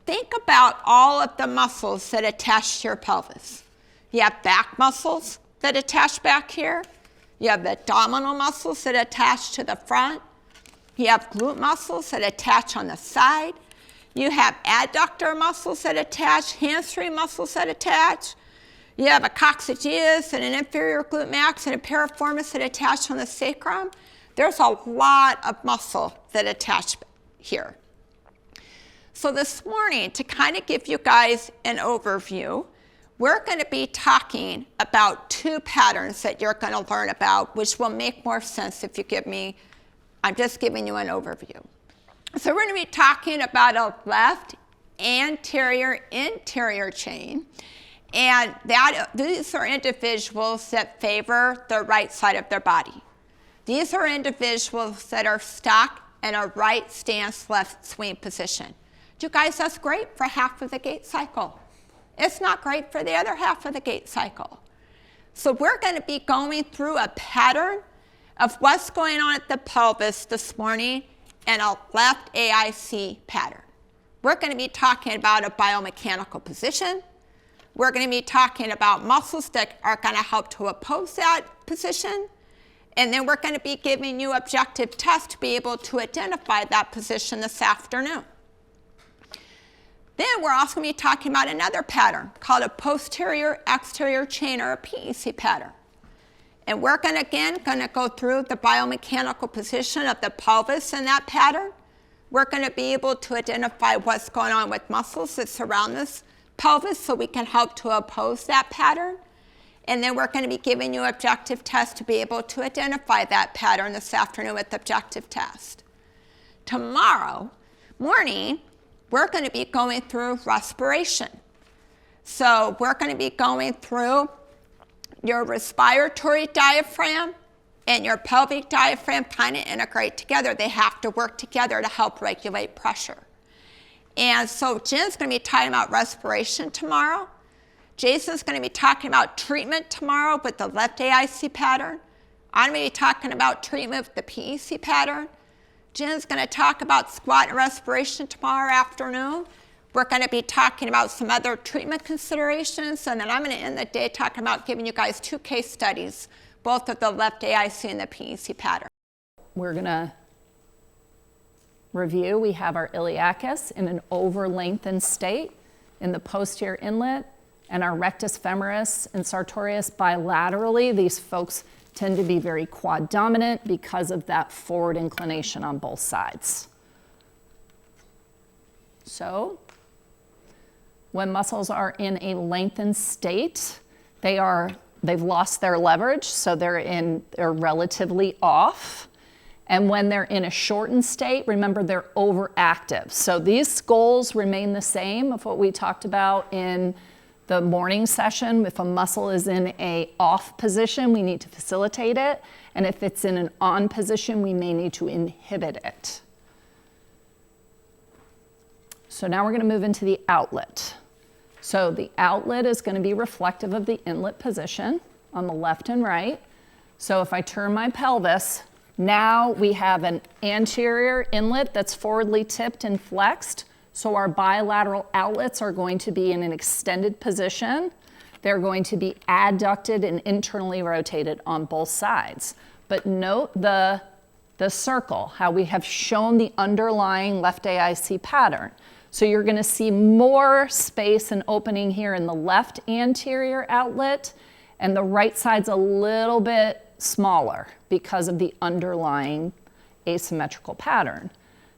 think about all of the muscles that attach to your pelvis. You have back muscles that attach back here. You have abdominal muscles that attach to the front. You have glute muscles that attach on the side. You have adductor muscles that attach, hamstring muscles that attach. You have a coccygeus and an inferior glute max and a piriformis that attach on the sacrum. There's a lot of muscle that attach here. So this morning, to kind of give you guys an overview, we're going to be talking about two patterns that you're going to learn about, which will make more sense if you give me, I'm just giving you an overview. So we're going to be talking about a left anterior interior chain. And these are individuals that favor the right side of their body. These are individuals that are stuck in a right stance, left swing position. You guys, that's great for half of the gait cycle. It's not great for the other half of the gait cycle. So we're going to be going through a pattern of what's going on at the pelvis this morning and a left AIC pattern. We're going to be talking about a biomechanical position. We're going to be talking about muscles that are going to help to oppose that position. And then we're going to be giving you objective tests to be able to identify that position this afternoon. Then we're also going to be talking about another pattern called a posterior exterior chain, or a PEC pattern. And we're going to go through the biomechanical position of the pelvis in that pattern. We're going to be able to identify what's going on with muscles that surround this pelvis so we can help to oppose that pattern. And then we're going to be giving you objective tests to be able to identify that pattern this afternoon with objective test. Tomorrow morning, we're going to be going through respiration. So we're going to be going through your respiratory diaphragm and your pelvic diaphragm kind of integrate together. They have to work together to help regulate pressure. And so Jen's going to be talking about respiration tomorrow. Jason's going to be talking about treatment tomorrow with the left AIC pattern. I'm going to be talking about treatment with the PEC pattern. Jen's going to talk about squat and respiration tomorrow afternoon. We're going to be talking about some other treatment considerations. And then I'm going to end the day talking about giving you guys two case studies, both of the left AIC and the PEC pattern. We're going to review. We have our iliacus in an over-lengthened state in the posterior inlet, and our rectus femoris and sartorius bilaterally. These folks tend to be very quad dominant because of that forward inclination on both sides. So when muscles are in a lengthened state, they've lost their leverage, so they're relatively off. And when they're in a shortened state, remember they're overactive. So these goals remain the same of what we talked about in the morning session. If a muscle is in a off position, we need to facilitate it. And if it's in an on position, we may need to inhibit it. So now we're going to move into the outlet. So the outlet is going to be reflective of the inlet position on the left and right. So if I turn my pelvis, now we have an anterior inlet that's forwardly tipped and flexed. So our bilateral outlets are going to be in an extended position. They're going to be adducted and internally rotated on both sides. But note the circle, how we have shown the underlying left AIC pattern. So you're going to see more space and opening here in the left anterior outlet, and the right side's a little bit smaller because of the underlying asymmetrical pattern.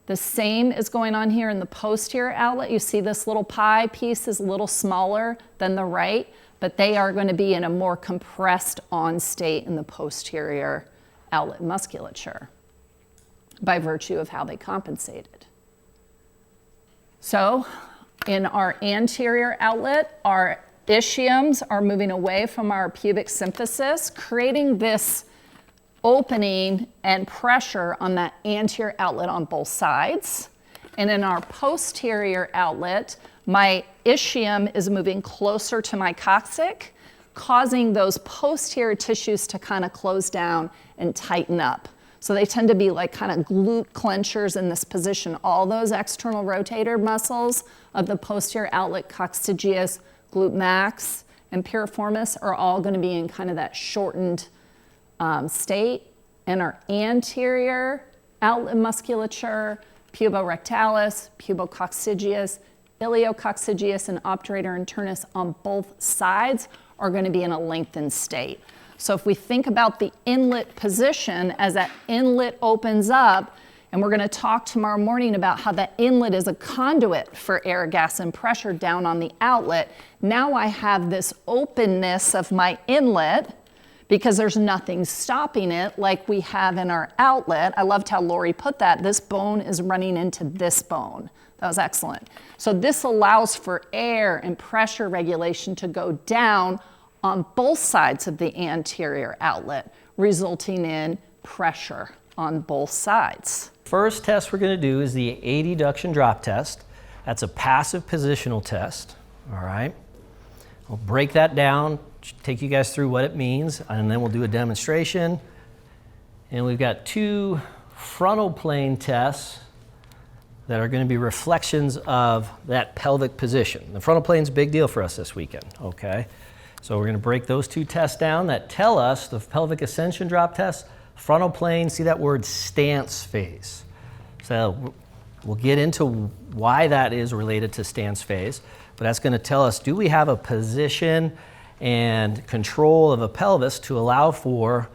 The same is going on here in the posterior outlet. You see this little pie piece is a little smaller than the right, but they are going to be in a more compressed on state in the posterior outlet musculature by virtue of how they compensated. So in our anterior outlet, our ischiums are moving away from our pubic symphysis, creating this opening and pressure on that anterior outlet on both sides. And in our posterior outlet, my ischium is moving closer to my coccyx, causing those posterior tissues to kind of close down and tighten up. So they tend to be like kind of glute clenchers in this position. All those external rotator muscles of the posterior outlet coccygeus, glute max, and piriformis are all going to be in kind of that shortened state. And our anterior outlet musculature, puborectalis, pubococcygeus, iliococcygeus, and obturator internus on both sides are going to be in a lengthened state. So if we think about the inlet position, as that inlet opens up, and we're going to talk tomorrow morning about how that inlet is a conduit for air, gas, and pressure down on the outlet. Now I have this openness of my inlet because there's nothing stopping it like we have in our outlet. I loved how Lori put that. This bone is running into this bone. That was excellent. So this allows for air and pressure regulation to go down on both sides of the anterior outlet, resulting in pressure on both sides. First test we're going to do is the adduction drop test. That's a passive positional test, all right? We'll break that down, take you guys through what it means, and then we'll do a demonstration. And we've got two frontal plane tests that are going to be reflections of that pelvic position. The frontal plane's a big deal for us this weekend, okay? So we're going to break those two tests down that tell us the pelvic ascension drop test, frontal plane, see that word stance phase. So we'll get into why that is related to stance phase, but that's going to tell us, do we have a position and control of a pelvis to allow for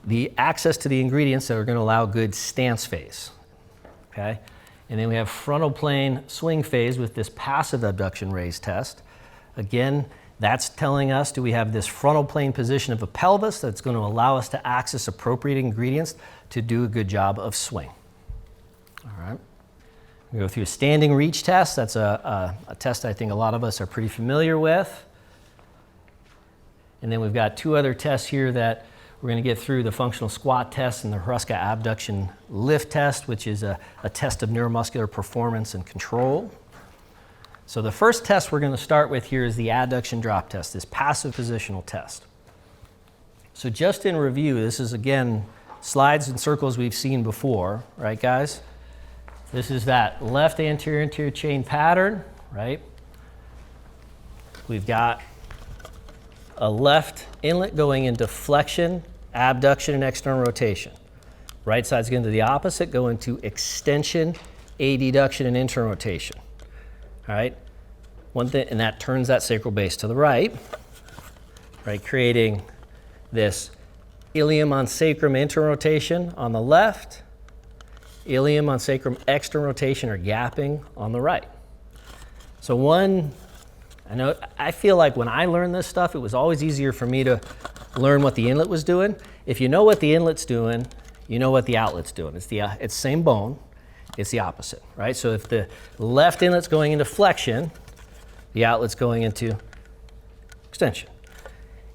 the access to the ingredients that are going to allow good stance phase, okay? And then we have frontal plane swing phase with this passive abduction raise test. Again, that's telling us, do we have this frontal plane position of a pelvis that's going to allow us to access appropriate ingredients to do a good job of swing. All right. We go through a standing reach test. That's a test I think a lot of us are pretty familiar with. And then we've got two other tests here that we're going to get through, the functional squat test and the Hruska abduction lift test, which is a test of neuromuscular performance and control. So the first test we're going to start with here is the adduction drop test, this passive positional test. So just in review, this is again slides and circles we've seen before, right guys? This is that left anterior chain pattern, right? We've got a left inlet going into flexion, abduction, and external rotation. Right side's going to the opposite, go into extension, adduction, and internal rotation. All right, one thing, and that turns that sacral base to the right, creating this ilium on sacrum internal rotation on the left, ilium on sacrum external rotation or gapping on the right. So I feel like when I learned this stuff, it was always easier for me to learn what the inlet was doing. If you know what the inlet's doing, you know what the outlet's doing. It's the same bone. It's the opposite, right? So if the left inlet's going into flexion, the outlet's going into extension.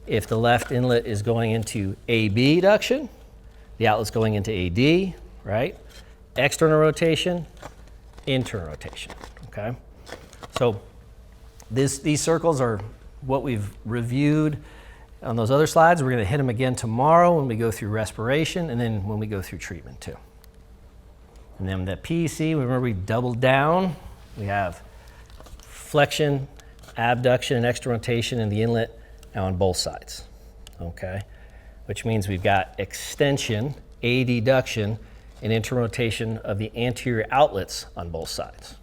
If the left inlet is going into abduction, the outlet's going into AD, right? External rotation, internal rotation, okay? So these circles are what we've reviewed on those other slides. We're going to hit them again tomorrow when we go through respiration and then when we go through treatment too. And then that PEC, remember we doubled down. We have flexion, abduction, and external rotation in the inlet now on both sides, okay? Which means we've got extension, adduction, and internal rotation of the anterior outlets on both sides.